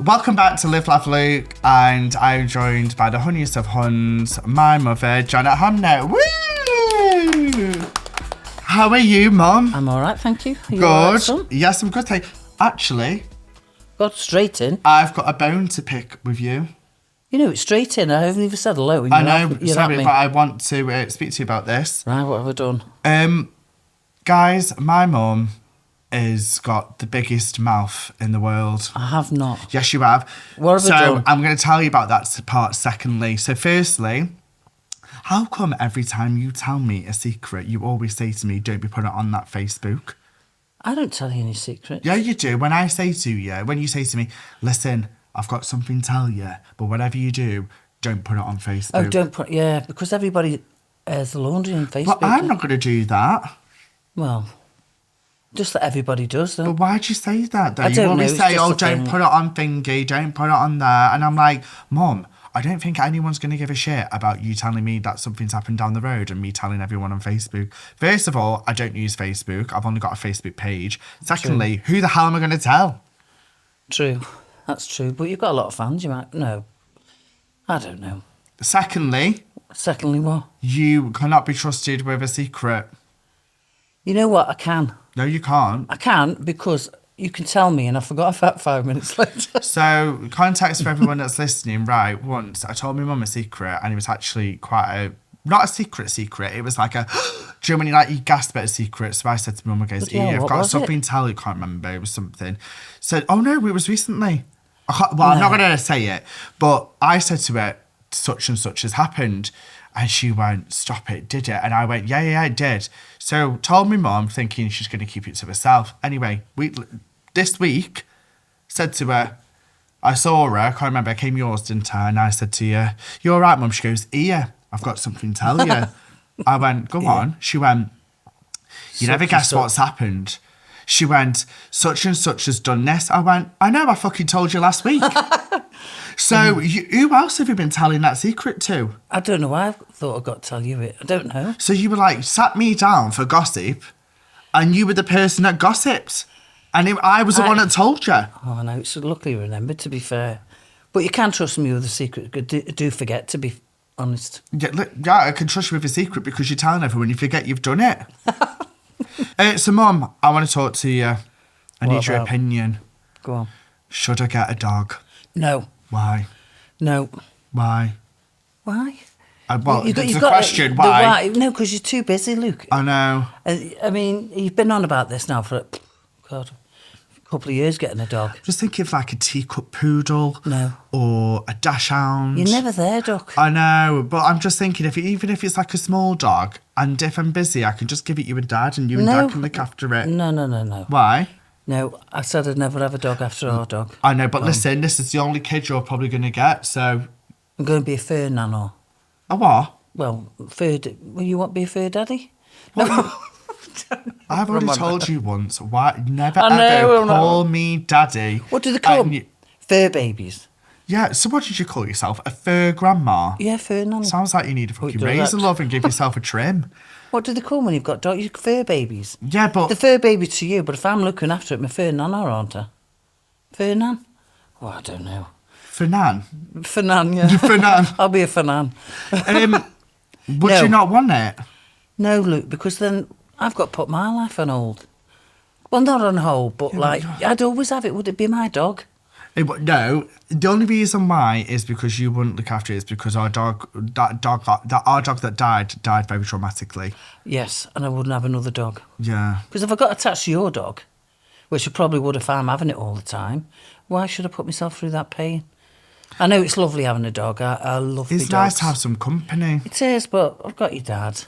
Welcome back to Live, Laugh, Luke, and I'm joined by the honeyest of huns, my mother, Janet Hamnet. Woo! How are you, Mum? I'm all right, thank you. Are you Good. all right, son? Yes, I'm good. Actually, Got straight in. I've got a bone to pick with you. You know, it's straight in. I haven't even said hello. I know, you're sorry, at me. but I want to speak to you about this. Right, what have I done? Guys, my mum has got the biggest mouth in the world. I have not. Yes, you have. What have I done? I'm going to tell you about that part secondly. So firstly, how come every time you tell me a secret, you always say to me, don't be putting it on that Facebook? I don't tell you any secrets. Yeah, you do. When you say to me, listen, I've got something to tell you, but whatever you do, don't put it on Facebook. Oh, don't put... Yeah, because everybody airs the laundry on Facebook. But I'm not going to do that. Well, just that everybody does, though. But why'd you say that, though? I You don't always know, say, it's just a don't thing. put it on thingy, don't put it on there. And I'm like, Mum, I don't think anyone's going to give a shit about you telling me that something's happened down the road and me telling everyone on Facebook. First of all, I don't use Facebook. I've only got a Facebook page. Secondly, who the hell am I going to tell? True. That's true. But you've got a lot of fans, you might... No. I don't know. Secondly, What? you cannot be trusted with a secret. You know what? I can. No, you can't. I can because you can tell me and I forgot about 5 minutes later. So, context for everyone that's listening, right? Once I told my mum a secret, and it was actually not a secret. It was like a, do you know when you gasp at a secret? So I said to my mum, "Guys, Yeah, I've what got was something to tell you." Can't remember. It was something. Said, "Oh no, it was recently." I'm not going to say it, but I said to her, "Such and such has happened," and she went, "Stop it, did it?" And I went, "Yeah, it did." So told my mum, thinking she's going to keep it to herself. Anyway, this week, said to her, I saw her, I can't remember, I came yours, didn't I? And I said to her, "You all right, Mum?" She goes, "Here, I've got something to tell you." I went, "Go on." She went, "You never guess what's happened." She went, "Such and such has done this." I went, "I know, I fucking told you last week." So, who else have you been telling that secret to? I don't know why I thought I got to tell you it. I don't know. So you were like, sat me down for gossip, and you were the person that gossiped. And I was the one that told you. Oh, no, it's luckily remembered, to be fair. But you can trust me with a secret. Do forget, to be honest. Yeah, I can trust you with a secret because you're telling everyone you forget you've done it. So, Mum, I want to talk to you. I need your opinion. Go on. Should I get a dog? No. Why? No. Why? Why? Well, it's a question. Why? No, because you're too busy, Luke. I know. I mean, you've been on about this now for, a couple of years getting a dog. Just think of like a teacup poodle. No. Or a dachshund. You're never there, Doc. I know, but I'm just thinking, even if it's like a small dog, and if I'm busy, I can just give it you and Dad, and you and Dad can look after it. No. Why? No, I said I'd never have a dog after our dog. I know, but listen, this is the only kid you're probably going to get, so... I'm going to be a fur nan or... A what? Well, you want to be a fur daddy? No. I've already told you once, why never ever call me daddy. What do they call them? Fur babies. Yeah, so what did you call yourself? A fur grandma? Yeah, fur nan. Sounds like you need a fucking razor, love, and give yourself a trim. What do they call them when you've got dogs? You're fur babies. Yeah, but... The fur baby to you, but if I'm looking after it, I'm a fur nan, aren't I? Fur nan? Oh, I don't know. For Nan? For Nan, yeah. For Nan. I'll be a for Nan. Would you not want it? No, Luke, because then I've got to put my life on hold. Well, not on hold, but I'd always have it. Would it be my dog? No, the only reason why is because you wouldn't look after it is because our dog that died very traumatically. Yes, and I wouldn't have another dog. Yeah. Because if I got attached to your dog, which I probably would if I'm having it all the time, why should I put myself through that pain? I know it's lovely having a dog. I love the dogs. It's nice to have some company. It is, but I've got your dad.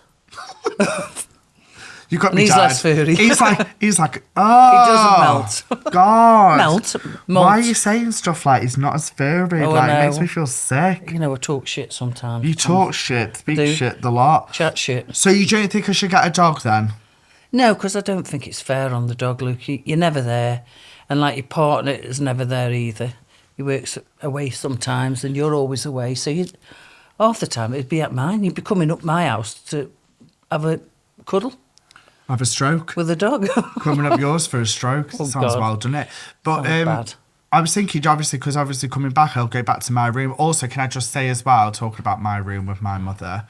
You got and me, he's Dad. less furry. He's like, oh. He doesn't melt. God. Melt. Why are you saying stuff like he's not as furry? Oh, it makes me feel sick. You know, I talk shit sometimes. You talk shit, speak shit the lot. Chat shit. So you don't think I should get a dog then? No, because I don't think it's fair on the dog, Luke. You're never there. And like your partner is never there either. He works away sometimes and you're always away. So half the time it'd be at mine. You'd be coming up my house to have a cuddle. Have a stroke. With a dog. Coming up yours for a stroke. Oh, Sounds God. well, doesn't it? But bad. I was thinking, obviously, because obviously coming back, I'll go back to my room. Also, can I just say as well, talking about my room with my mother,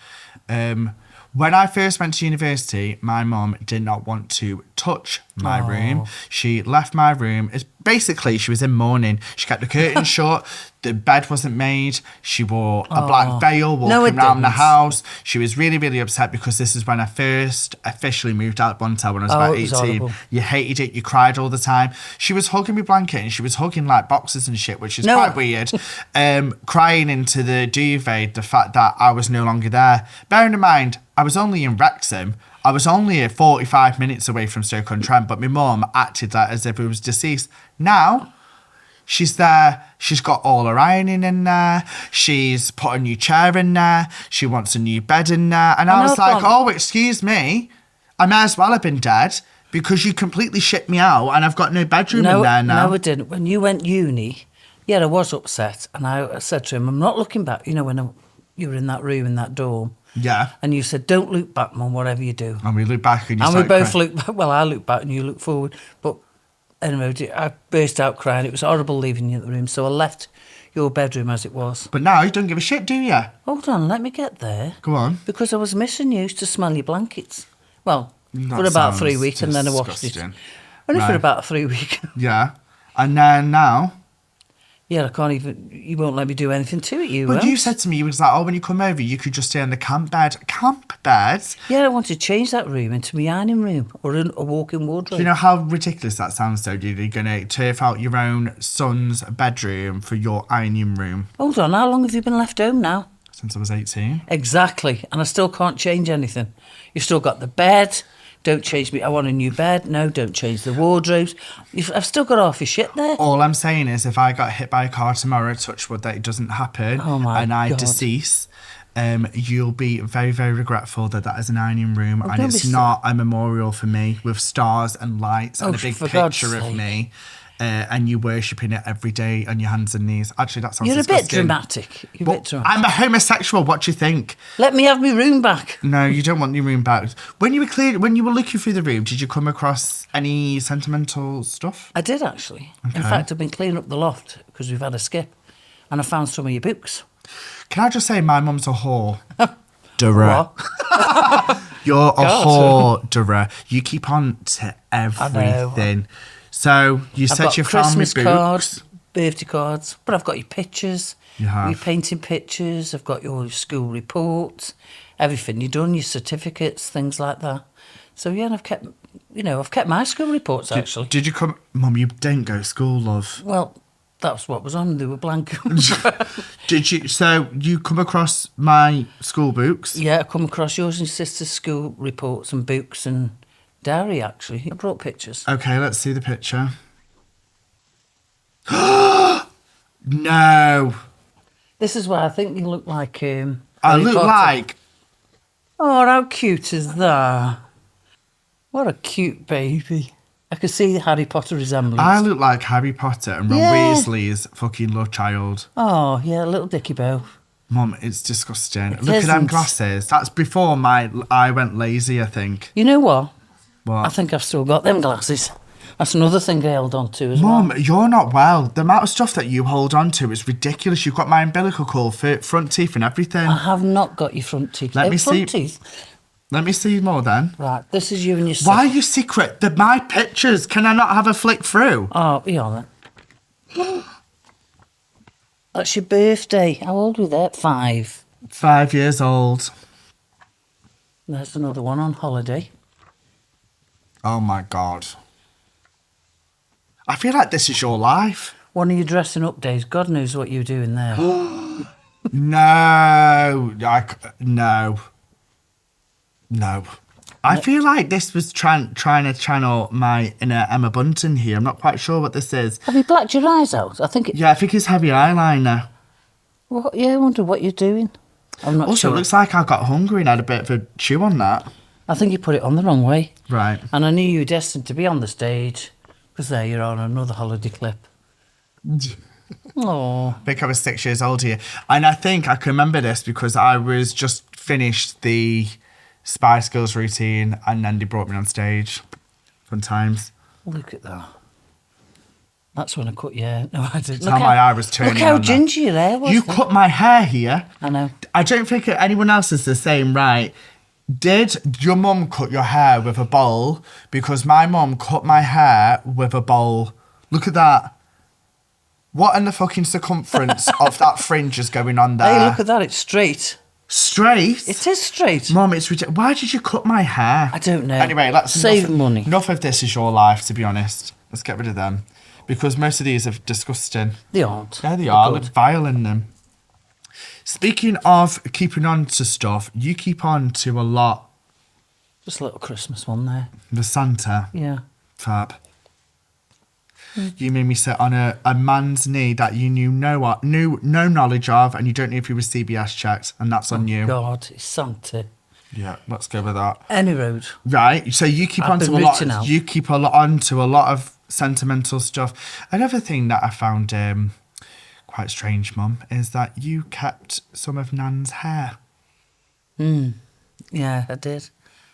when I first went to university, my mum did not want to touch my room. She left my room. Basically, she was in mourning. She kept the curtains shut. The bed wasn't made. She wore a black veil walking around the house. She was really, really upset because this is when I first officially moved out of Buntel when I was about 18. Horrible. You hated it. You cried all the time. She was hugging me blanket and she was hugging like boxes and shit, which is quite weird. Crying into the duvet the fact that I was no longer there. Bearing in mind, I was only in Wrexham. I was only 45 minutes away from Stoke-on-Trent, but my mum acted like as if it was deceased. Now, she's there. She's got all her ironing in there. She's put a new chair in there. She wants a new bed in there. And I was like, oh, excuse me. I may as well have been dead because you completely shit me out and I've got no bedroom in there now. No, I didn't. When you went uni, I was upset. And I said to him, I'm not looking back. You know, when you were in that room, in that dorm. Yeah. And you said, don't look back, Mum, whatever you do. And we look back and you And we both crying. look back. Well, I look back and you look forward. But anyway, I burst out crying. It was horrible leaving you in the room. So I left your bedroom as it was. But now you don't give a shit, do you? Hold on, let me get there. Go on. Because I was missing you to smell your blankets. Well, That for about 3 sounds weeks and then I washed it. disgusting. Only for Right. about 3 weeks. Yeah. And then now... I can't even... You won't let me do anything to it, you But won't. you said to me, you was like, oh, when you come over, you could just stay on the camp bed. Camp bed? Yeah, I want to change that room into my ironing room or a walk-in wardrobe. Do you know how ridiculous that sounds, though? You're going to turf out your own son's bedroom for your ironing room. Hold on, how long have you been left home now? Since I was 18. Exactly, and I still can't change anything. You've still got the bed. Don't change me. I want a new bed. No, don't change the wardrobes. I've still got half your shit there. All I'm saying is if I got hit by a car tomorrow, touch wood that it doesn't happen, and I decease, you'll be very, very regretful that is an ironing room and it's not a memorial for me with stars and lights and a big picture of me. And you worshipping it every day on your hands and knees. Actually, that sounds disgusting. You're a bit dramatic. I'm a homosexual. What do you think? Let me have my room back. No, you don't want your room back. When you were looking through the room, did you come across any sentimental stuff? I did, actually. Okay. In fact, I've been cleaning up the loft because we've had a skip. And I found some of your books. Can I just say my mum's a whore? Dura. What? You're a whore, You keep on to everything. So you said you found me Christmas books. cards, birthday cards, but I've got your pictures. You have. Your painting pictures. I've got your school reports, everything you've done, your certificates, things like that. So yeah, and I've kept my school reports actually. Did you come, Mum? You didn't go to school, love. Well, that's what was on. They were blank. Did you? So you come across my school books? Yeah, I come across yours and your sister's school reports and books and diary, actually. I brought pictures. Okay, let's see the picture. No. This is why I think you look like... I Harry look Potter. like... Oh, how cute is that? What a cute baby. I could see the Harry Potter resemblance. I look like Harry Potter and Ron Weasley's fucking love child. Oh, yeah, little Dicky Bow. Mum, it's disgusting. It Look at them isn't. glasses. That's before I went lazy, I think. You know what? What? I think I've still got them glasses. That's another thing I held on to as well. Mum, you're not well. The amount of stuff that you hold on to is ridiculous. You've got my umbilical cord, front teeth and everything. I have not got your front teeth. Let me front see. teeth? Let me see more then. Right, this is you and your sister. Why are you secret? They're my pictures. Can I not have a flick through? Oh, yeah, then. That's your birthday. How old were you there? 5. 5 years old. There's another one on holiday. Oh my God. I feel like this is your life. One of your dressing up days. God knows what you're doing there. No. No. I feel like this was trying to channel my inner Emma Bunton here. I'm not quite sure what this is. Have you blacked your eyes out? I think Yeah, I think it's heavy eyeliner. Well, yeah, I wonder what you're doing. I'm not Also, sure. it looks like I got hungry and had a bit of a chew on that. I think you put it on the wrong way. Right. And I knew you were destined to be on the stage because there you're on another holiday clip. Oh. I think I was 6 years old here. And I think I can remember this because I was just finished the Spice Girls routine and then they brought me on stage. Fun times. Look at that. That's when I cut your hair. No, I didn't. Tell my hair was turning Look how on that. ginger your hair was. You then. cut my hair here. I know. I don't think anyone else is the same, right? Did your mum cut your hair with a bowl? Because my mum cut my hair with a bowl. Look at that. What in the fucking circumference of that fringe is going on there? Hey, look at that. It's straight. Straight? It is straight. Mum, it's ridiculous. Why did you cut my hair? I don't know. Anyway, let's save money. Enough of this is your life, to be honest. Let's get rid of them. Because most of these are disgusting. They aren't. Yeah, they are. Good. Look vile in them. Speaking of keeping on to stuff, you keep on to a lot. Just a little Christmas one there. The Santa. Yeah. Fab. You made me sit on a man's knee that you knew no knowledge of, and you don't know if he was CBS checked, and that's on you. God, it's Santa. Yeah, let's go with that. Any road. Right, so you keep I've on to been a lot. rooting out. You keep on to a lot of sentimental stuff. Another thing that I found quite strange, Mum, is that you kept some of Nan's hair. Yeah, I did.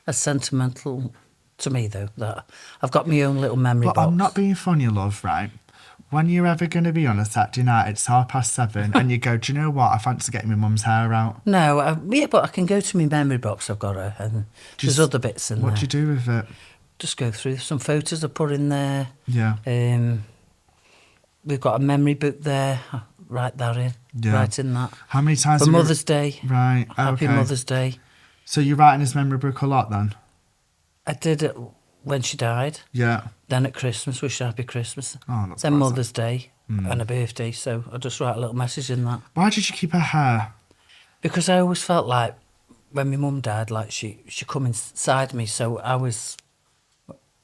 That's sentimental to me, though. That I've got my own little memory But box. I'm not being funny, love, right? When you're ever going to be on a Saturday night, it's 7:30, and you go, do you know what? I fancy getting my mum's hair out. No, yeah, but I can go to my memory box. I've got her, and there's other bits in What there. do you do with it? Just go through some photos I put in there. Yeah. We've got a memory book there. I write that in. Yeah. Write in that. How many times For have you- Mother's Day. Right, Happy okay. Mother's Day. So you're writing his memory book a lot then? I did it when she died. Yeah. Then at Christmas, wish her happy Christmas. Oh, that's Then classy. Mother's Day and a birthday. So I just write a little message in that. Why did you keep her hair? Because I always felt like when my mum died, like she come inside me. So I was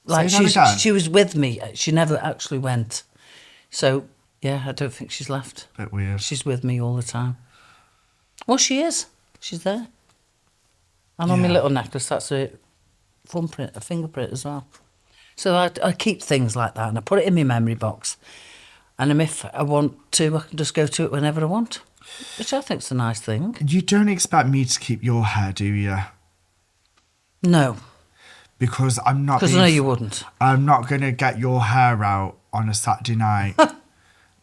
like Say that again. she was with me. She never actually went. So yeah, I don't think she's left. Bit weird. She's with me all the time. Well, she is. She's there. And on my Yeah. little necklace, that's a thumbprint, a fingerprint as well. So I keep things like that and I put it in my memory box. And if I want to, I can just go to it whenever I want, which I think's a nice thing. You don't expect me to keep your hair, do you? No, Because I'm not. because I know you wouldn't. I'm not going to get your hair out on a Saturday night,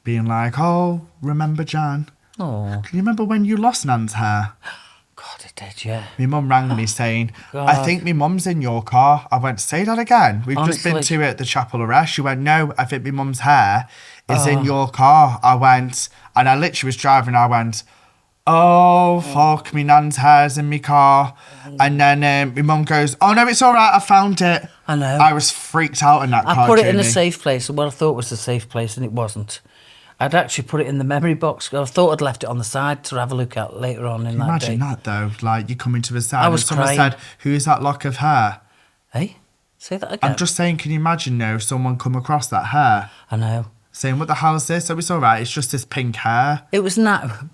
being like, "Oh, remember Jan? Oh, Can you remember when you lost Nan's hair?" God, I did, yeah. My mum rang me saying, God. "I think my mum's in your car." I went, "Say that again. We've just been Honestly. to it at the Chapel of Rest." She went, "No, I think my mum's hair is Oh. in your car." I went, and I literally was driving. I went, "Oh, fuck, my Nan's hair's in my car." And then my mum goes, "Oh, no, it's all right. I found it." I know. I was freaked out in that car. I put it in a Jamie. safe place, what I thought was a safe place, and it wasn't. I'd actually put it in the memory box. I thought I'd left it on the side to have a look at later on in that Imagine day. that, though. Like, you come into a side I was and someone crying. said, "Who is that lock of hair?" Hey, say that again. I'm just saying, can you imagine, though, someone come across that hair? I know. Saying, "What the hell is this?" So it's all right. It's just this pink hair. It was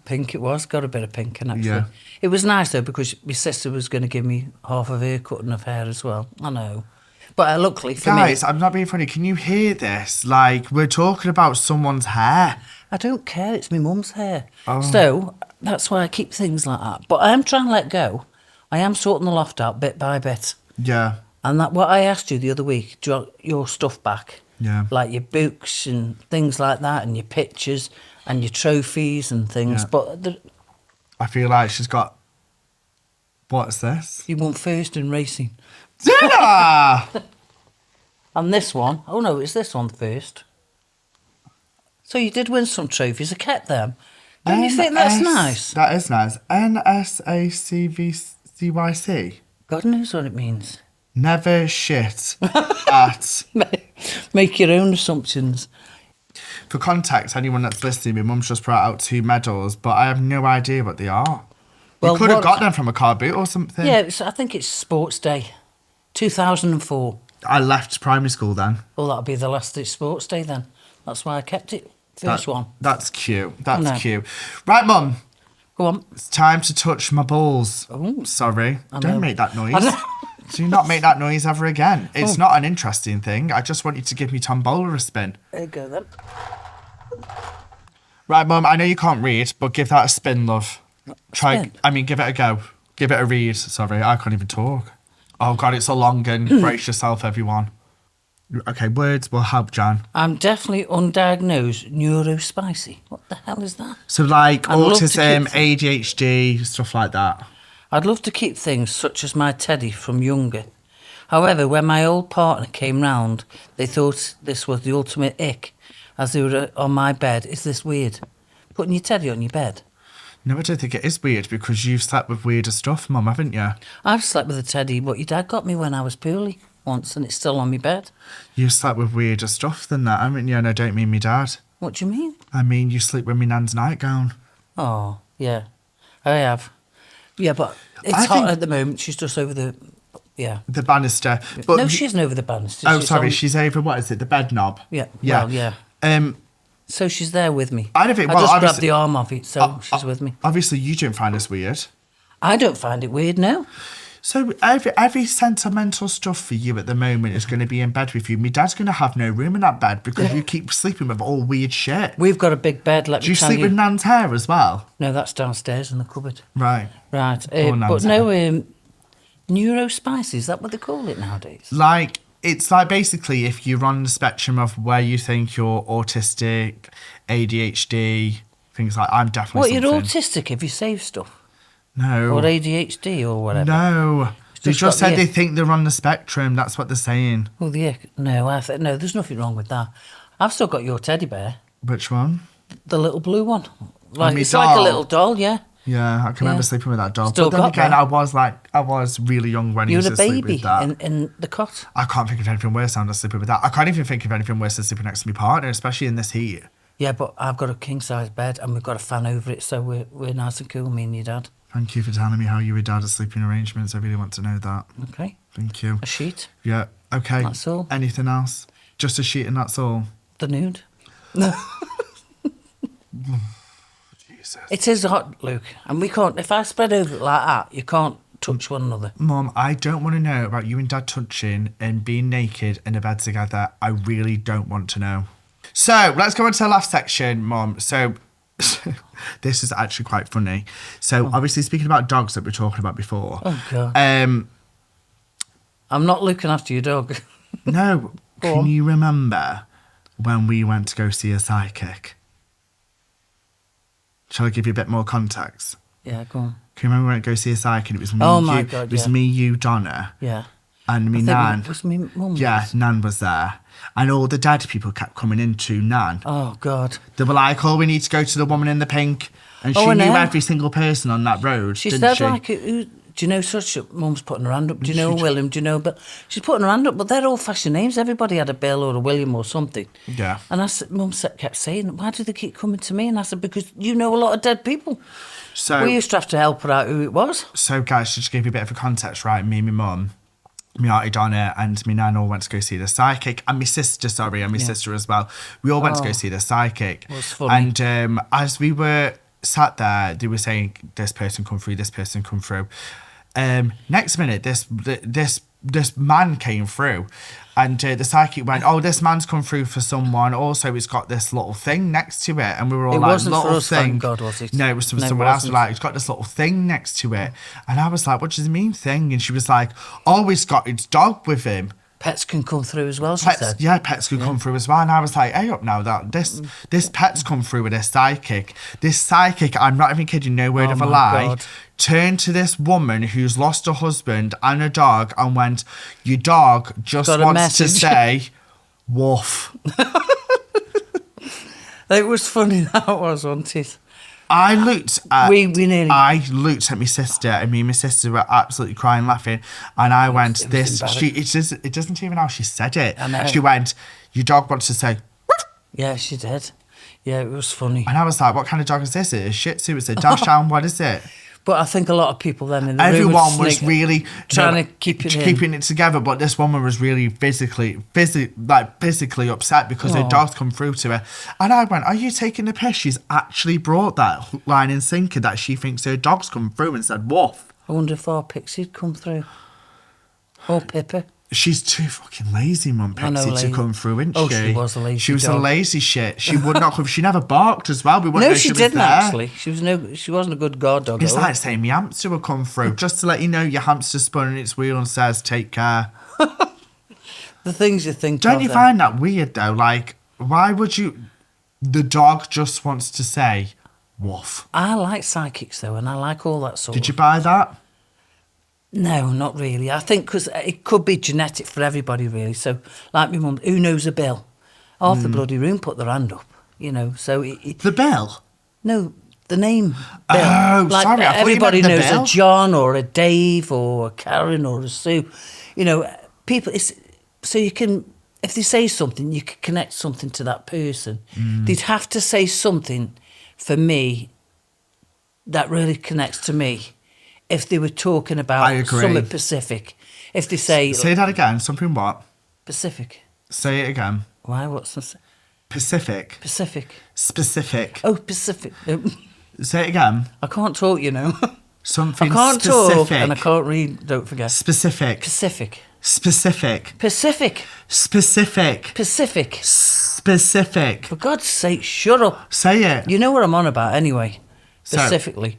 pink. It was got a bit of pink in actually. Yeah. It was nice though because my sister was going to give me half of her cutting of hair as well. I know, but luckily for Guys, me, I'm not being funny. Can you hear this? Like, we're talking about someone's hair. I don't care. It's my mum's hair, Oh. so that's why I keep things like that. But I am trying to let go. I am sorting the loft out bit by bit, Yeah. and that what I asked you the other week. Do you want your stuff back? Yeah. Like your books and things like that, and your pictures and your trophies and things. Yeah. But I feel like she's got... What's this? you want first in racing. Dinner! And this one, oh no, it's this one first. So you did win some trophies. I kept them. Don't you think that's nice? That is nice. NSACVCYC. God knows what it means. Never shit at... Make your own assumptions. For context, anyone that's listening, my mum's just brought out 2 medals, but I have no idea what they are. Well, you could have what- got them from a car boot or something. Yeah, I think it's Sports Day, 2004. I left primary school then. Well, that'll be the last Sports Day then. That's why I kept it. First one. That's cute. That's No. cute. Right, Mum. Go on. It's time to touch my balls. Oh. Sorry. I know. Don't make that noise. I know. Do not make that noise ever again. It's Oh. not an interesting thing. I just want you to give me Tombola a spin. There you go then. Right, Mum, I know you can't read, but give that a spin, love. Spin? Give it a go. Give it a read. Sorry, I can't even talk. Oh, God, it's a long one. Brace yourself, everyone. Okay, words will help, Jan. I'm definitely undiagnosed neurospicy. What the hell is that? So like I'd love to autism, keep- ADHD, stuff like that. I'd love to keep things such as my teddy from younger. However, when my old partner came round, they thought this was the ultimate ick, as they were on my bed. Is this weird? Putting your teddy on your bed? No, I don't think it is weird because you've slept with weirder stuff, Mum, haven't you? I've slept with a teddy, but your dad got me when I was poorly once, and it's still on my bed. You've slept with weirder stuff than that, haven't you? And I don't mean me dad. What do you mean? I mean you sleep with me nan's nightgown. Oh, yeah, I have. Yeah, but it's I hot think- at the moment. She's just over the... Yeah. The banister. But No, she isn't over the banister. Oh, She's sorry, on- she's over, what is it, the bed knob? Yeah, Yeah. well, yeah. Um, So she's there with me. I don't think- I well, just obviously- grabbed the arm of it, so she's with me. Obviously, you don't find this weird. I don't find it weird, no. So every sentimental stuff for you at the moment is going to be in bed with you. My dad's going to have no room in that bed because you keep sleeping with all weird shit. We've got a big bed, let Do me you tell sleep you. with nan's hair as well? No, that's downstairs in the cupboard. Right. Right. Poor But Nan's no, neurospicy, is that what they call it nowadays? Like, it's like basically if you're on the spectrum of where you think you're autistic, ADHD, things like I'm definitely What, you're something. autistic if you save stuff? No. Or ADHD or whatever? No. They just just got said the- they think they're on the spectrum. That's what they're saying. Oh, the no, no, there's nothing wrong with that. I've still got your teddy bear, Which one? the little blue one. Like me it's like a doll. little doll, yeah. Yeah, I can remember Yeah. sleeping with that doll. Still but then got again, that. I was really young when You he were used a to sleep baby with that. in the cot. I can't think of anything worse than sleeping with that. I can't even think of anything worse than sleeping next to my partner, especially in this heat. Yeah, but I've got a king size bed and we've got a fan over it, so we're nice and cool, me and your dad. Thank you for telling me how you were dad at sleeping arrangements. I really want to know that. Okay, Thank you. a sheet, Yeah, okay. That's all. Anything else? Just a sheet and that's all? the nude. No, Jesus. it is hot, Luke, and we can't. If I spread over it like that, you can't touch one another. Mum, I don't want to know about you and dad touching and being naked in a bed together. I really don't want to know. So let's go on to the last section, Mum. So this is actually quite funny. So obviously speaking about dogs that we were talking about before. Oh God, Um, I'm not looking after your dog. no, Go can on. you remember when we went to go see a psychic? Shall I give you a bit more context? Yeah, go on. Can you remember when we went to go see a psychic? It was me, Oh you, my God, it was yeah. me, you, Donna, Yeah, and me, I think Nan. it was me mum. Yeah, Nan was there. And all the dad people kept coming into Nan. Oh God, They were like, oh, we need to go to the woman in the pink. And Oh, she I knew know. every single person on that road, she didn't said she? like, do you know such? Mum's putting her hand up. Do you know William? Do you know? But she's putting her hand up. But they're old-fashioned names. Everybody had a Bill or a William or something. Yeah. And I said, Mum kept saying, why do they keep coming to me? And I said, because you know a lot of dead people. So, We used to have to help her out who it was. so guys, just to give you a bit of a context, right? Me and my mum, my auntie Donna and my nan all went to go see the psychic. And my sister, and my sister as well. We all went to go see the psychic. was funny. And as we were sat there, they were saying, this person come through, this person come through. Next minute, this man came through, and the psychic went, "Oh, this man's come through for someone. Also, it's got this little thing next to it." And we were all It like, wasn't for "Little us, thing." thank God, was it? No, it was for No, it someone else. wasn't. Like, it's got this little thing next to it, and I was like, "What does it mean, thing?" And she was like, "Oh, he's got his dog with him." Pets can come through as well, she Pets, said. yeah, pets could come through as well. And I was like, hey up now, that this pet's come through with this psychic. This psychic, I'm not even kidding, no word Oh of a my lie, God. turned to this woman who's lost her husband and a dog and went, your dog just Got a wants to message." say, woof. It was funny, that was, wasn't it? I looked at We nearly... I looked at my sister, and me and my sister were absolutely crying, laughing. And I went, it was it doesn't even know how she said it. I know. She went, your dog wants to say, woof. Yeah, she did. Yeah, it was funny. And I was like, what kind of dog is this? Is it a Shih Tzu? It's a Dachshund? What is it? But I think a lot of people then in the room Everyone would was sneak- really trying to keep it in. keeping it together, but this woman was really physically upset because her Oh. dog's come through to her. And I went, are you taking the piss? She's actually brought that hook, line and sinker that she thinks her dog's come through and said, woof. I wonder if our Pixie'd come through. Or Pippa. She's too fucking lazy, Mum I know, Pixie, to lazy. come through, isn't Oh, she? she was a lazy She was a dog. lazy shit. She would not come. She never barked as well. We wouldn't No, know she was didn't there. actually. She wasn't a good guard dog. It's at all. like saying my hamster would come through. Just to let you know, your hamster spun in its wheel and says, take care. The things you think Don't of you then. find that weird though? Like, why would you? The dog just wants to say, "Woof." I like psychics though, and I like all that sort Did of... you buy that? No, not really. I think because it could be genetic for everybody, really. So, like my mum, who knows a bill? Half the bloody room put their hand up, you know. So, The bill. no, the name Oh, Bill. sorry, I thought you everybody meant the knows Bill. a John or a Dave or a Karen or a Sue. You know, people. So you can, if they say something, you can connect something to that person. They'd have to say something for me that really connects to me. If they were talking I about agree. something Pacific, if they say Say that again. Something what? Pacific, Say it again. why? What's this? Pacific. Pacific? Specific. Oh, Pacific. Say it again. I can't talk, you know. Something I can't specific. talk and I can't read. Don't forget. Specific. Pacific. Specific. Pacific. Specific. Pacific. Specific. For God's sake, shut up. Say it. You know what I'm on about anyway. So- Specifically.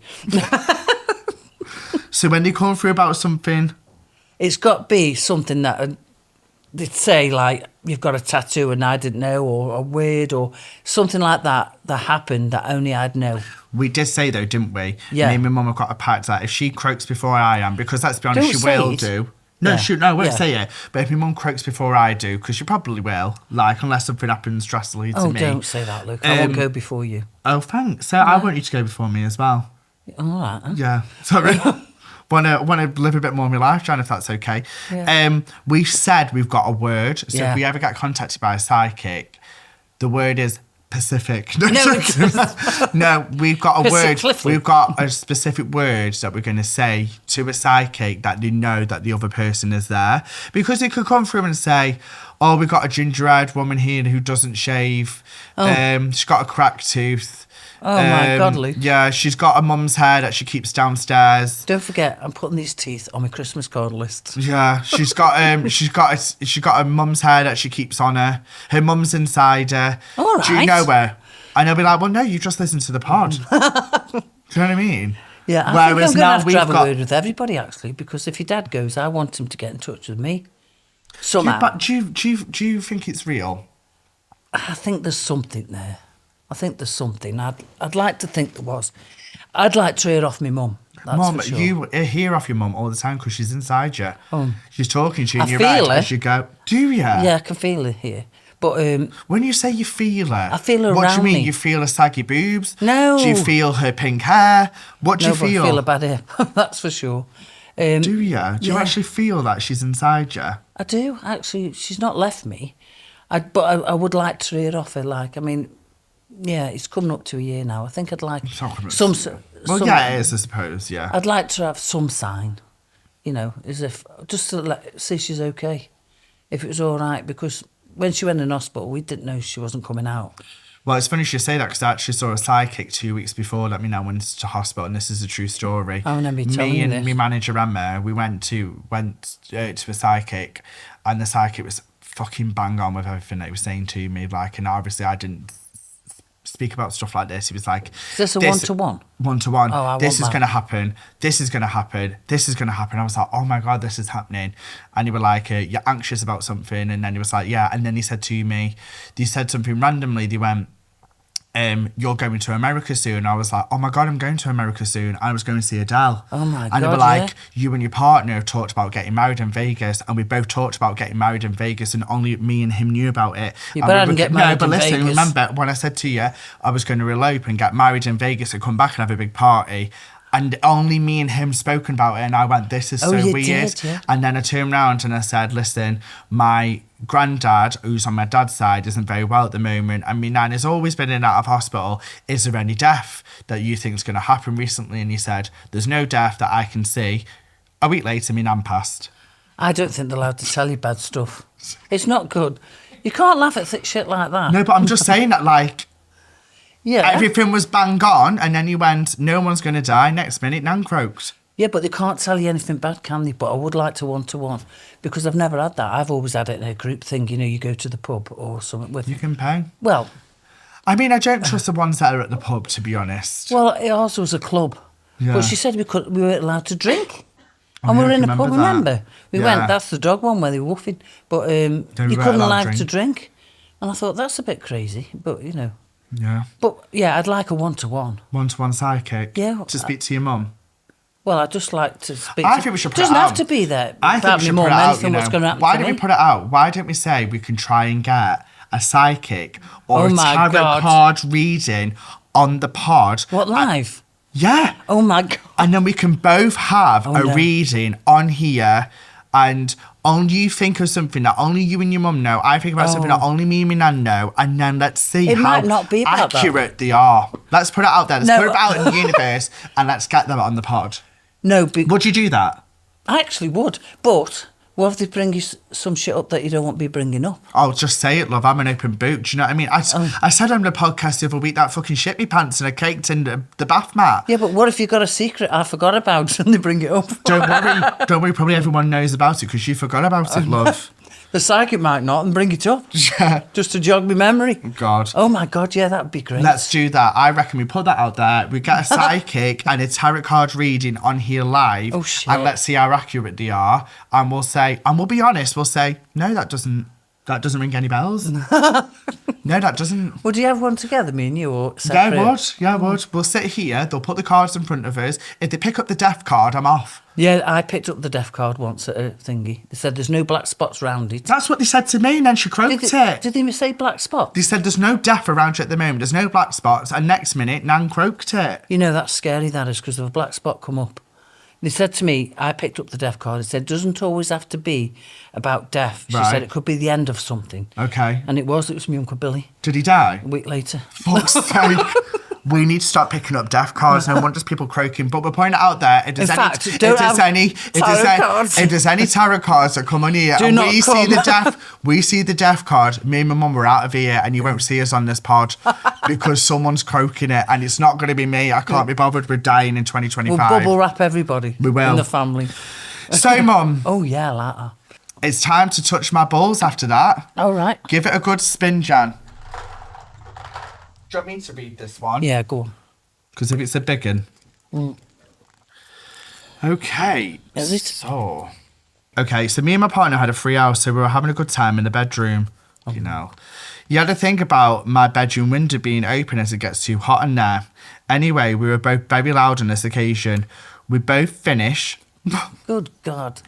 So when they come through about something, It's got to be something that they'd say, like, you've got a tattoo and I didn't know, or a word, or something like that happened that only I'd know. we did say though, didn't we? Yeah. Me and my mum have got a pact that if she croaks before I am, because let's be honest, Don't she say will it. do. No, Yeah. shoot, no, I won't Yeah. say it. But if my mum croaks before I do, because she probably will, like, unless something happens drastically to Oh, me. don't say that, Luke. I won't Um, go before you. Oh, thanks. So I want you to go before me as well. All right. Huh? Yeah, sorry. want to live a bit more of my life, Jan, if that's okay. Yeah. We said we've got a word. So Yeah. if we ever get contacted by a psychic, the word is Pacific. No, No, no, we've got a word. Pacifically. We've got a specific word that we're going to say to a psychic that they know that the other person is there. Because they could come through and say, oh, we've got a ginger-haired woman here who doesn't shave. She's got a cracked tooth. Oh, my God, Luke. Yeah, she's got a mum's hair that she keeps downstairs. Don't forget, I'm putting these teeth on my Christmas card list. Yeah, she's got a mum's hair that she keeps on her. Her mum's inside her. All Do you right. know her? And I'll be like, well, no, you just listen to the pod. Do you know what I mean? Yeah, I think I'm going to have to have a word with everybody, actually, because if your dad goes, I want him to get in touch with me. Somehow. But do you think it's real? I think there's something there. I think there's something. I'd like to think there was. I'd like to hear off my mum. That's Mum, for sure. you hear off your mum all the time because she's inside you. She's talking to you I in your feel head her. as you go. Do you? Yeah, I can feel it here. But When you say you feel her, I feel her what do you around mean? me. You feel her saggy boobs? No. Do you feel her pink hair? What do no, you but I feel? feel a bad hair. That's for sure. Do you? Do you yeah. actually feel that she's inside you? I do, actually. She's not left me. But I would like to hear off her. Like, I mean, yeah, it's coming up to a year now. I think I'd like some... Well, yeah, it is, I suppose, yeah. I'd like to have some sign, you know, as if... Just to see she's okay. If it was all right, because when she went in hospital, we didn't know she wasn't coming out. Well, it's funny you say that because I actually saw a psychic 2 weeks before let me know when to hospital, and this is a true story. I remember you telling me me and this. my manager Emma, we went to a psychic, and the psychic was fucking bang on with everything that he was saying to me. Like, and obviously I didn't speak about stuff like this. He was like, Is this a one-to-one? One-to-one. Oh, I This want is that. going to happen. This is going to happen. This is going to happen. I was like, oh my God, this is happening. And he were like, you're anxious about something. And then he was like, yeah. And then he said to me, they said something randomly. They went, you're going to America soon. I was like, oh my God, I'm going to America soon. I was going to see Adele. Oh my And they were God, like, yeah. you and your partner have talked about getting married in Vegas. And we both talked about getting married in Vegas, and only me and him knew about it. You And better we didn't were- get married No, but in listen, Vegas. remember when I said to you, I was going to elope and get married in Vegas and come back and have a big party. And only me and him spoken about it. And I went, this is Oh, so you weird. did, yeah. And then I turned around and I said, listen, my granddad, who's on my dad's side, isn't very well at the moment. And my nan has always been in and out of hospital. Is there any death that you think is going to happen recently? And he said, there's no death that I can see. A week later, my nan passed. I don't think they're allowed to tell you bad stuff. It's not good. You can't laugh at shit like that. No, but I'm just saying that, like, Yeah. everything was bang on. And then he went, no one's going to die. Next minute, nan croaked. Yeah, but they can't tell you anything bad, can they? But I would like to one-to-one, because I've never had that. I've always had it in a group thing. You know, you go to the pub or something with... You can pay. Well, I mean, I don't trust the ones that are at the pub, to be honest. ours was a club. Yeah. But she said we weren't allowed to drink. And we were I in a can pub, remember that. remember? We Yeah. went, that's the dog one where they were woofing. But you weren't couldn't allowed allow to drink. And I thought, that's a bit crazy. But, you know. Yeah. But, yeah, I'd like a one-to-one. One-to-one psychic. Yeah. To speak to your mum. Well, I'd just like to speak I to... think we should put doesn't it have out. to be there. I think we should put it out, you know. What's going to happen Why to don't we me. put it out? Why don't we say we can try and get a psychic or Oh a my tarot God. card reading on the pod? What, live? Yeah. Oh, my God. And then we can both have a no. reading on here, and only you think of something that only you and your mum know. I think about something that only me and my nan know, and then let's see It how might not be about that. accurate they are. Let's put it out there. Let's No. put it out in the universe, and let's get them on the pod. No, Would you do that? I actually would. But what if they bring you some shit up that you don't want to be bringing up? I'll just say it, love. I'm an open book. Do you know what I mean? I said on the podcast the other week that fucking shit me pants and I caked in the bath mat. Yeah, but what if you got a secret I forgot about and they bring it up? Don't worry. Don't worry. Probably everyone knows about it because you forgot about it, love. The psychic might not and bring it up. Yeah. Just to jog my memory. God. Oh my God, yeah, that'd be great. Let's do that. I reckon we put that out there. We get a psychic and a tarot card reading on here live. Oh, shit. And let's see how accurate they are. And we'll say, and we'll be honest, we'll say, no, that doesn't ring any bells. No, that doesn't. Would you have one together, me and you, or Yeah, separate? I would. Yeah, I would. We'll sit here. They'll put the cards in front of us. If they pick up the death card, I'm off. Yeah, I picked up the deaf card once at a thingy. They said there's no black spots round it. That's what they said to me, and then she croaked it. Did they say black spot? They said there's no death around you at the moment. There's no black spots. And next minute, Nan croaked it. You know, that's scary, that is, because if a black spot come up. They said to me, I picked up the deaf card, it said, doesn't always have to be about death. She Right. said it could be the end of something. Okay. And it was my Uncle Billy, Did he die? a week later. Fuck's sake. We need to start picking up death cards. No wonder people croaking. But we're pointing it out there. If there's In any, fact, if don't there's have any, tarot cards. if there's any tarot cards that come on here, Do and not we see come. the death card. Me and my mum were out of here, and you won't see us on this pod because someone's croaking it, and it's not going to be me. I can't be bothered with dying in 2025. We'll bubble wrap everybody We will. in the family. So, Mum, Oh, yeah, like that. it's time to touch my balls after that. All right. Give it a good spin, Jan. Do you want me to read this one? Yeah, go on. Because if it's a big one. Okay. Is it? So. Okay, so me and my partner had a free house, so we were having a good time in the bedroom. You know. You had to think about my bedroom window being open as it gets too hot in there. Anyway, we were both very loud on this occasion. We both finish, Good God.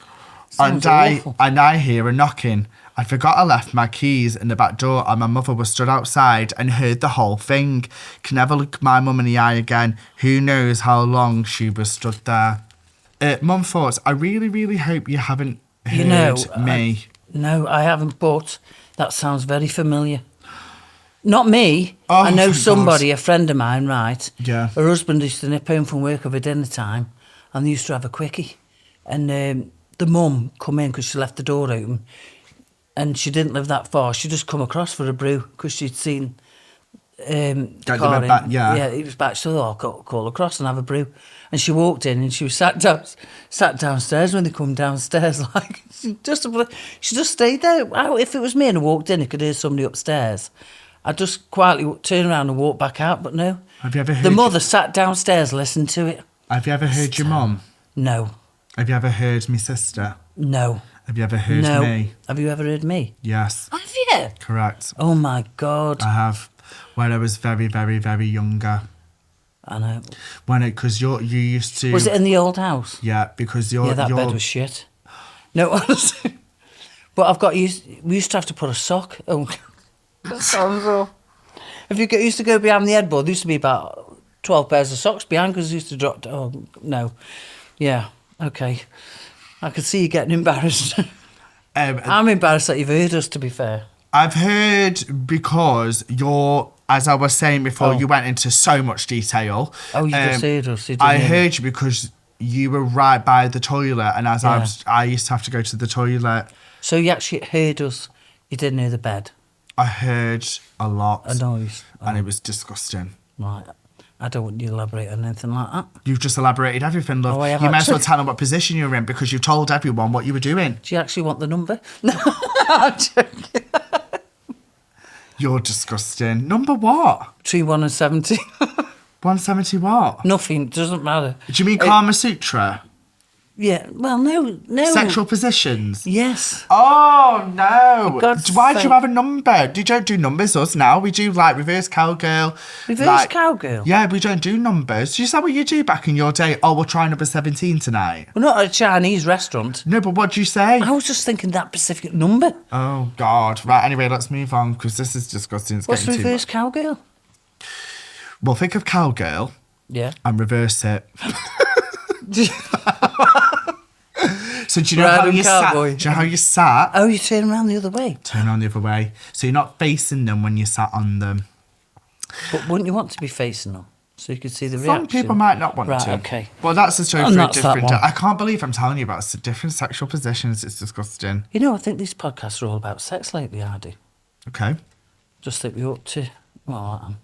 and Sounds I awful. hear a knocking. I forgot I left my keys in the back door, and my mother was stood outside and heard the whole thing. Can never look my mum in the eye again. Who knows how long she was stood there. Mum thoughts, I really, really hope you haven't heard You know, me. No, I haven't, but that sounds very familiar. Not me. Oh, I know thank somebody, a friend of mine, right? Yeah. Her husband used to nip home from work over dinner time and they used to have a quickie. And the mum come in because she left the door open and she didn't live that far. She just come across for a brew because she'd seen the Got car them in. back, yeah. Yeah, it was back. So I'll call across and have a brew. And she walked in and she was sat downstairs when they come downstairs. Like she just stayed there. If it was me and I walked in, I could hear somebody upstairs. I'd just quietly turn around and walk back out. But no, Have you ever heard the mother sat downstairs, listened to it. Have you ever heard your mum? No, Have you ever heard my sister? no, Have you ever heard no. me? Have you ever heard me? Yes, Have you? correct. Oh my God! I have. When I was very, very, very younger. I know. Because you used to. Was it in the old house? Yeah, because you're. Yeah, that bed was shit. No, honestly. But we used to have to put a sock. Oh, that sounds awful. If you used to go behind the headboard, there used to be about 12 pairs of socks behind because it used to drop. Oh, no. Yeah, okay. I could see you getting embarrassed. I'm embarrassed that you've heard us, to be fair. I've heard because as I was saying before, Oh. you went into so much detail. Oh, you just heard us. You didn't I hear me. heard you because you were right by the toilet, and I used to have to go to the toilet. So you actually heard us. You didn't hear the bed. I heard a lot, A noise. and it was disgusting. Right. I don't want you to elaborate on anything like that. You've just elaborated everything, love. Oh, I have You might as well actually. tell them what position you're in because you told everyone what you were doing. Do you actually want the number? No, I'm joking. You're disgusting. Number what? Between 1 and 70. 170 what? Nothing, doesn't matter. Do you mean Kama Sutra? Yeah, well, no. Sexual positions? Yes. Oh, no. God's Why do sake. you have a number? You don't do numbers, us, now. We do, like, reverse cowgirl. Reverse cowgirl? Yeah, we don't do numbers. Is that what you do back in your day? Oh, we'll try number 17 tonight. We're not at a Chinese restaurant. No, but what do you say? I was just thinking that specific number. Oh, God. Right, anyway, let's move on, because this is disgusting. It's What's getting too reverse much. cowgirl? Well, think of cowgirl Yeah. and reverse it. So do you know how Random you sat? cowboy. Do you know how you sat? Oh, you turn around the other way. Turn on the other way. So you're not facing them when you sat on them. But wouldn't you want to be facing them? So you could see the Some reaction? people might not want Right, to. okay. Well, that's a story And for a that's that different... one. I can't believe I'm telling you about different sexual positions. It's disgusting. You know, I think these podcasts are all about sex lately, I do. Okay. Just think we ought to... Well,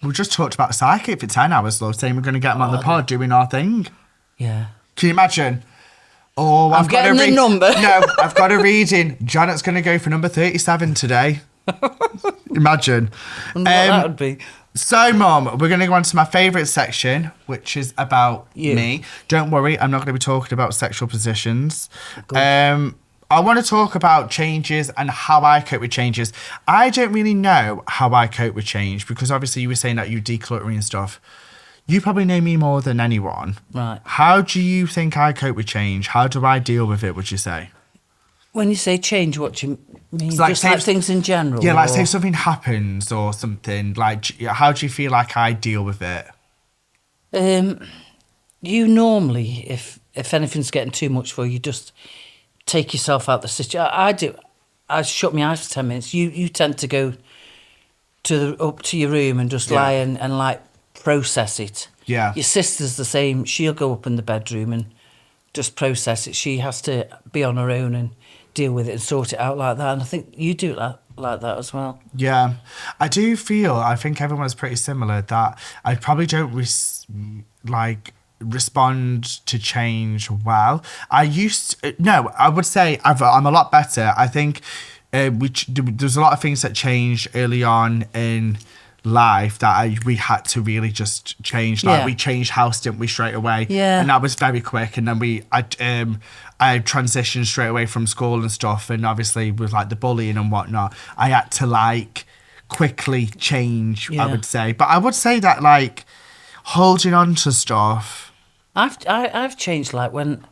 We just talked about psychic for 10 hours, love, saying we're going to get them on the pod doing our thing. yeah. Can you imagine? Oh, I'm getting the number. No, I've got a reading. Janet's going to go for number 37 today. Imagine. Wonder what that would be. So, Mum, we're going to go on to my favourite section, which is about You. me. Don't worry, I'm not going to be talking about sexual positions. Good. I want to talk about changes and how I cope with changes. I don't really know how I cope with change because obviously you were saying that you decluttering and stuff. You probably know me more than anyone. Right. How do you think I cope with change? How do I deal with it, would you say? When you say change, what do you mean? It's like Just like say- things in general? Yeah, like or- say something happens or something. Like, how do you feel like I deal with it? You normally, if anything's getting too much for you, just take yourself out the situation. I do. I shut my eyes for 10 minutes. You tend to go up to your room and just Yeah. lie and like process it. Yeah. Your sister's the same. She'll go up in the bedroom and just process it. She has to be on her own and deal with it and sort it out like that. And I think you do it like that as well. Yeah, I do feel, I think everyone's pretty similar, that I probably don't respond to change well. I would say I'm a lot better. I think there's a lot of things that changed early on in life that we had to really just change. Like Yeah. we changed house, didn't we, straight away? Yeah. And that was very quick. And then I transitioned straight away from school and stuff. And obviously with like the bullying and whatnot, I had to like quickly change, I Yeah. would say. But I would say that like holding on to stuff. I've changed like when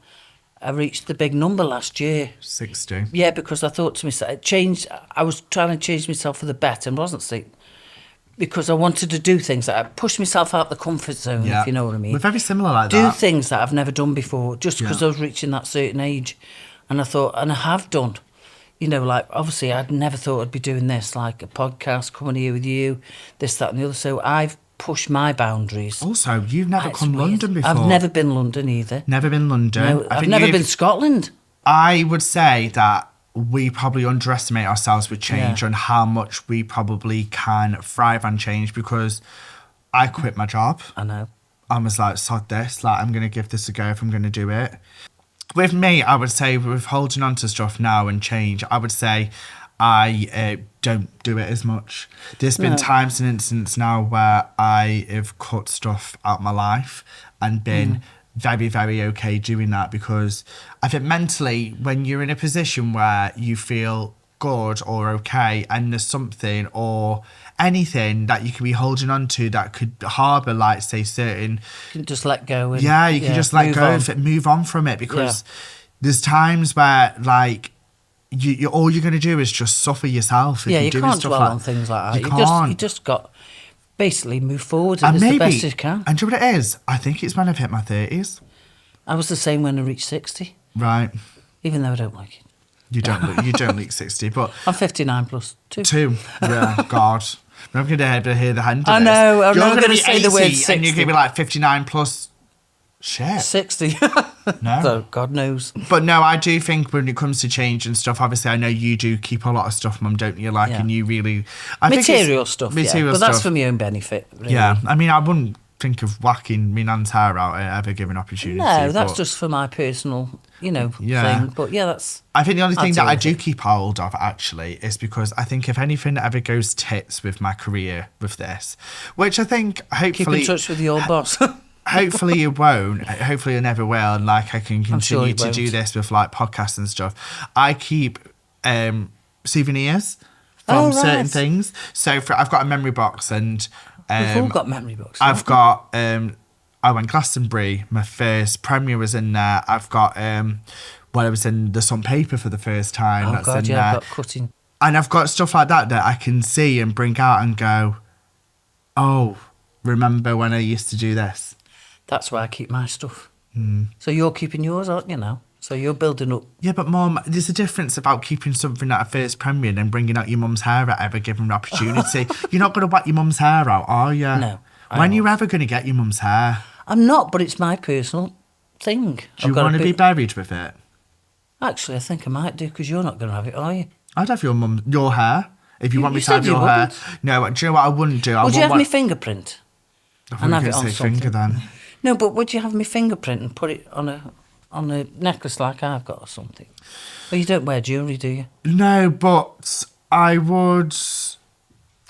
I reached the big number last year. 60. Yeah, because I thought to myself, I was trying to change myself for the better and wasn't seeing. Because I wanted to do things that I pushed myself out the comfort zone, Yeah. if you know what I mean. We're very similar like Do that. things that I've never done before, just because Yeah. I was reaching that certain age. And I thought, and I have done. You know, like, obviously, I'd never thought I'd be doing this, like a podcast, coming here with you, this, that, and the other. So I've pushed my boundaries. Also, you've never It's come weird. London before. I've never been London either. Never been London. No, I I've think never you've- been Scotland. I would say that we probably underestimate ourselves with change Yeah. and how much we probably can thrive on change, because I quit my job. I know. I was like, sod this, like I'm going to give this a go if I'm going to do it. With me, I would say with holding on to stuff now and change, I would say I don't do it as much. There's been No. times and instances now where I have cut stuff out my life and been very, very okay doing that, because I think mentally, when you're in a position where you feel good or okay and there's something or anything that you can be holding on to that could harbour, like, say, certain... You can just let go. And, you can just let move go on. of it, move on from it, because there's times where, like, you all you're going to do is just suffer yourself. If Yeah, you're you doing can't stuff dwell like, on things like that. You You can't. just got basically move forward and And it's the maybe, best you can. and do you know what it is? I think it's when I've hit my 30s. I was the same when I reached 60, Right. even though I don't like it. You don't look 60, but I'm 59 plus 2. 2. Yeah, God. I'm going to hear the hand of I this. know, I'm You're never gonna gonna be say the word 80 and you're 60. going to be like 59 plus. Shit. 60. No. So God knows. But no, I do think when it comes to change and stuff, obviously I know you do keep a lot of stuff, Mum, don't you? Like, Yeah. and you really... I think it's Material stuff, material yeah. But that's stuff. for my own benefit, really. Yeah, I mean, I wouldn't think of whacking my nan's hair out at ever given opportunity. No, that's but just for my personal, Yeah. thing. But yeah, that's... I think the only thing I'll that I deal do with keep hold of, actually, is because I think if anything ever goes tits with my career with this, which I think Keep hopefully... in touch with the old boss. hopefully you won't. Hopefully you never will. And like I can sure continue it to do won't. this with like podcasts and stuff. I keep souvenirs from certain right. things. So I've got a memory box and We've all got memory boxes. I've got I went Glastonbury. My first premiere was in there. I've got when I was in the Sun Paper for the first time. Oh That's God, in yeah, I've there. got cutting. And I've got stuff like that I can see and bring out and go, oh, remember when I used to do this? That's why I keep my stuff. So you're keeping yours, aren't you now? So you're building up. Yeah, but Mum, there's a difference about keeping something at a first premiere and bringing out your mum's hair at every given opportunity. You're not going to whack your mum's hair out, are you? No. When are you ever going to get your mum's hair? I'm not, but it's my personal thing. Do you want to be buried with it? Actually, I think I might do because you're not going to have it, are you? I'd have your hair. If you want me you to have said you your hair. wouldn't. No, do you know what I wouldn't do? Would you have my fingerprint? I thought and you have were it gonna on say finger something? then. No, but would you have my fingerprint and put it on a necklace like I've got or something? Well, you don't wear jewellery, do you? No, but I would.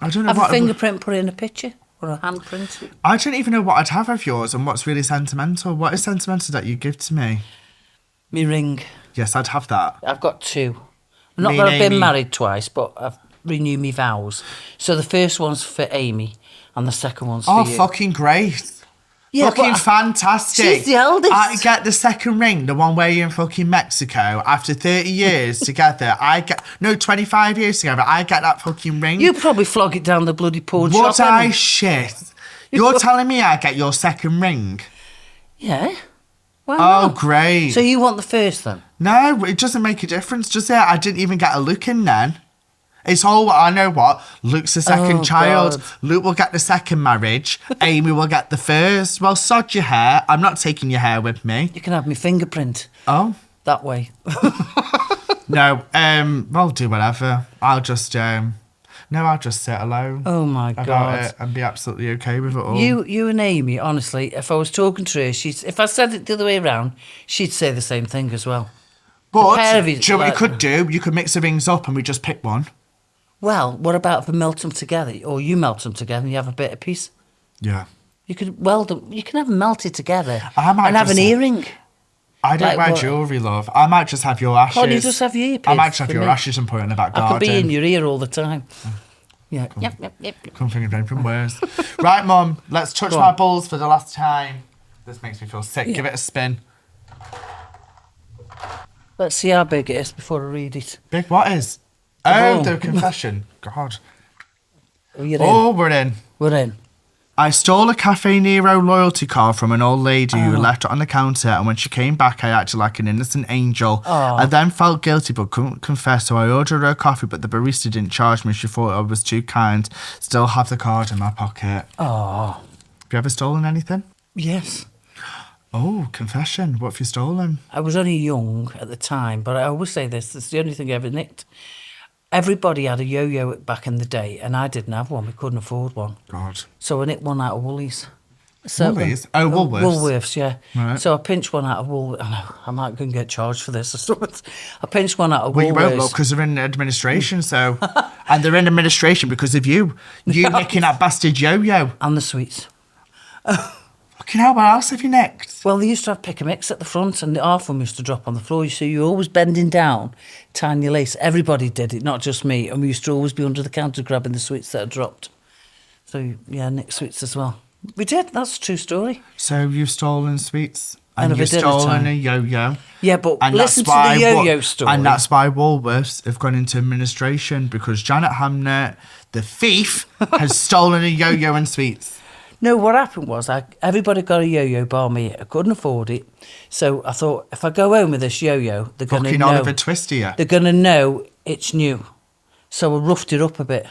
I don't know Have what a fingerprint put in a picture or a handprint? I don't even know what I'd have of yours and what's really sentimental. What is sentimental that you give to me? Me ring. Yes, I'd have that. I've got two. Not Me that and I've been Amy. married twice, but I've renewed my vows. So the first one's for Amy and the second one's for Oh, you. fucking great. Yeah, Fucking but fantastic. she's the eldest. I get the second ring, the one where you're in fucking Mexico. After 30 years together, 25 years together, I get that fucking ring. You probably flog it down the bloody pawn Would shop. I innit? shit? You're telling me I get your second ring? Yeah. Why Oh, not? great. So you want the first then? No, it doesn't make a difference, does it? I didn't even get a look in then. It's all, I know what, Luke's the second Oh, child. God. Luke will get the second marriage. Amy will get the first. Well, sod your hair. I'm not taking your hair with me. You can have my fingerprint Oh, that way. no. Well, do whatever. I'll just sit alone. Oh my about God. it and be absolutely okay with it all. You and Amy, honestly, if I was talking to her, if I said it the other way around, she'd say the same thing as well. But, pair of do you- you know what you like- could do? You could mix the rings up and we just pick one. Well, what about if we melt them together, or you melt them together and you have a bit of piece? Yeah. You could weld them. You can have them melted together I might and have an just- earring. I don't Like wear what? jewellery, love. I might just have your ashes. Can't you just have your earpiece I might just have for your me? ashes and put it in the back I garden. could be in your ear all the time. Yeah. Yep. Come think of from worse. Right, Mum, let's touch Go my on. balls for the last time. This makes me feel sick. Yeah. Give it a spin. Let's see how big it is before I read it. Big, what is? The Oh, ball. the confession. God. Are you in? Oh, we're in. We're in. I stole a Cafe Nero loyalty card from an old lady who Oh. left it on the counter, and when she came back, I acted like an innocent angel. Oh. I then felt guilty but couldn't confess, so I ordered her a coffee, but the barista didn't charge me. She thought I was too kind. Still have the card in my pocket. Oh, Have you ever stolen anything? yes. Oh, confession. What have you stolen? I was only young at the time, but I always say this, it's the only thing I ever nicked. Everybody had a yo-yo back in the day, and I didn't have one. We couldn't afford one. God. So I nicked one out of Woolies. So, Woolies? Oh, Woolworths. Woolworths, yeah. Right. So I pinched one out of Woolworths. I know, I might go and get charged for this or something. I pinched one out of Well, you won't, Woolworths. look, because they're in administration, so... and they're in administration because of you. You nicking that bastard yo-yo. And the sweets. Fucking hell, what else have you nicked? Well, they used to have pick a mix at the front, and half of them used to drop on the floor. So you're always bending down, tying your lace. Everybody did it, not just me. And we used to always be under the counter grabbing the sweets that had dropped. So, yeah, nicked sweets as well. We did, that's a true story. So you've stolen sweets I and never you've did at the stolen time. a yo-yo. Yeah, but And listen to that's the why yo-yo story. And that's why Woolworths have gone into administration because Janet Hamnet, the thief, has stolen a yo-yo and sweets. No, what happened was everybody got a yo-yo bar me. I couldn't afford it. So I thought, if I go home with this yo-yo, they're going to Fucking know. Oliver Twist here. They're going to know it's new. So I roughed it up a bit.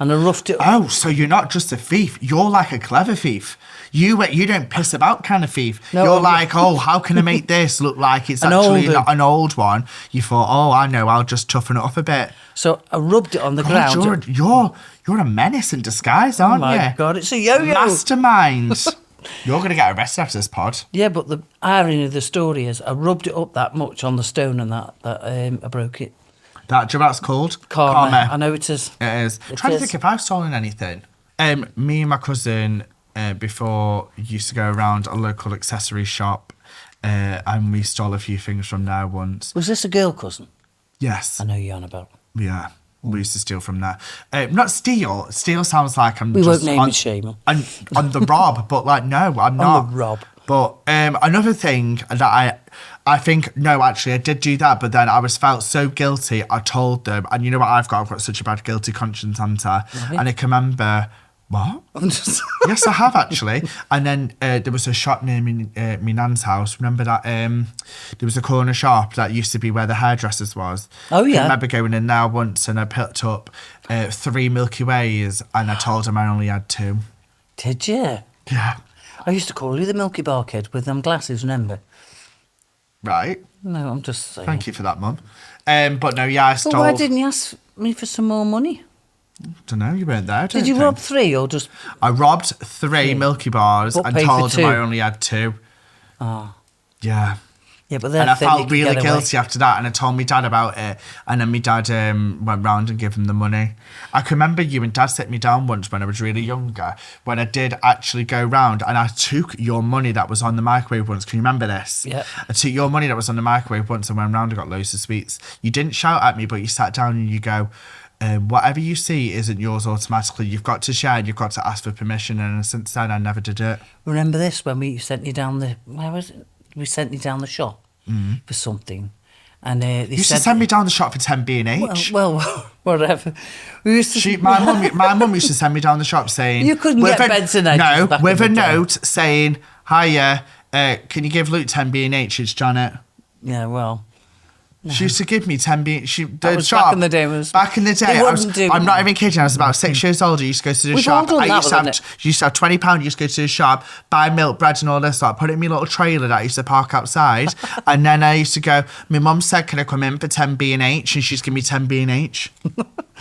And I roughed it up. Oh, so you're not just a thief. You're like a clever thief. You don't piss about kind of thief. No, You're I'm- like, oh, how can I make this look like it's An actually older. not an old one? You thought, oh, I know, I'll just toughen it up a bit. So I rubbed it on the God, ground. you're a menace in disguise, Oh aren't my you? God, it's a yo-yo. Mastermind. You're going to get arrested after this pod. Yeah, but the irony of the story is I rubbed it up that much on the stone and that I broke it. Do you know what that's called? Karma. I know it is. It is. It Trying to is. think if I've stolen anything. Me and my cousin before used to go around a local accessory shop, and we stole a few things from there once. Was this a girl cousin? Yes. I know you're on about. Yeah. We used to steal from there. Not steal. Steal sounds like I'm We just won't name and shame them. on the rob, but like, no, I'm not. On the rob. But another thing that I think, no, actually, I did do that, but then I felt so guilty, I told them, and you know what I've got such a bad guilty conscience, Hunter, and I can remember, what? I'm just... Yes, I have, actually. And then there was a shop near me nan's house. Remember that there was a corner shop that used to be where the hairdressers was? Oh, yeah. I remember going in there once and I picked up 3 Milky Ways and I told him I only had 2. Did you? Yeah. I used to call you the Milky Bar kid with them glasses, remember? Right. No, I'm just saying. Thank you for that, Mum. But no, yeah, I stole... But why didn't you ask me for some more money? Don't know, you weren't there, Did you rob 3 or just... I robbed 3 Milky Bars But and paid told for him I 2. only had 2. Oh. Yeah. Yeah, but And I then you felt could really get away. guilty after that, and I told my dad about it, and then my dad went round and gave him the money. I can remember you and Dad set me down once when I was really younger, when I did actually go round, and I took your money that was on the microwave once. Can you remember this? Yeah. I took your money that was on the microwave once and went round and got loads of sweets. You didn't shout at me, but you sat down and you go, whatever you see isn't yours automatically. You've got to share, you've got to ask for permission, and since then I never did it. Remember this, when we sent you down the... Where was it? We sent you down the shop for something. And they You used to send me down the shop for 10p each. Well, whatever. We used to... My mum used to send me down the shop saying... You couldn't get beds and edges No, back with a in the day. note saying, hiya, can you give Luke 10p each? It's Janet. Yeah, well... She used to give me 10p. That was back in the day. Back in the day. I'm not even kidding. I was about 6 years old. I used to go to the We've shop. all done I that, used to have, wasn't you used to have £20. You used to go to the shop, buy milk, bread and all this lot, put it in my little trailer that I used to park outside. And then I used to go, my mum said, can I come in for 10p each? And she's give me 10p each.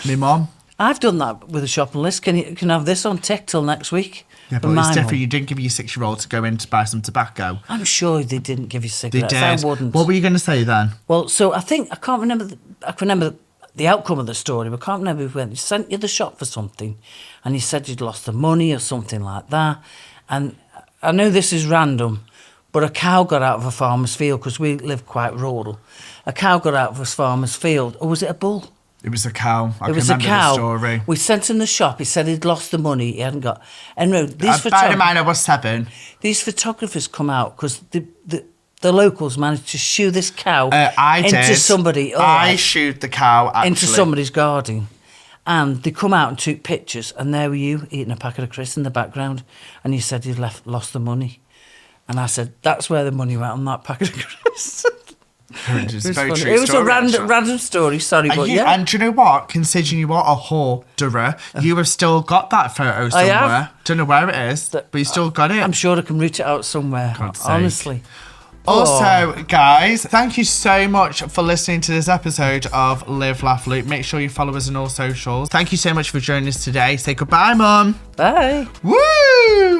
My mum. I've done that with a shopping list. Can I have this on tick till next week? Yeah, For but it's my different. mum. You didn't give your 6-year-old to go in to buy some tobacco. I'm sure they didn't give you They cigarettes. did. I wouldn't. What were you going to say then? Well, so I can't remember. I can remember the outcome of the story, but I can't remember when he sent you the shop for something, and he said you'd lost the money or something like that. And I know this is random, but a cow got out of a farmer's field because we live quite rural. A cow got out of a farmer's field, or was it a bull? It was a cow. I It was can a remember cow. the story. We sent him the shop. He said he'd lost the money. He hadn't got. And no, Bear in mind, I was 7. these photographers come out because the locals managed to shoo this cow I into did. somebody. I shooed the cow, actually. Into somebody's garden. And they come out and took pictures, and there were you eating a packet of crisps in the background, and you said you'd lost the money. And I said, that's where the money went on that packet of crisps. It was, very funny. true It was story, a actually. random story, sorry, but yeah. And do you know what? Considering you are a hoarder, you have still got that photo I have. somewhere. Don't know where it is, but you still got it. I'm sure I can root it out somewhere, God's sake. honestly. Also, guys, thank you so much for listening to this episode of Live, Laugh, Loop. Make sure you follow us on all socials. Thank you so much for joining us today. Say goodbye, Mum. Bye. Woo!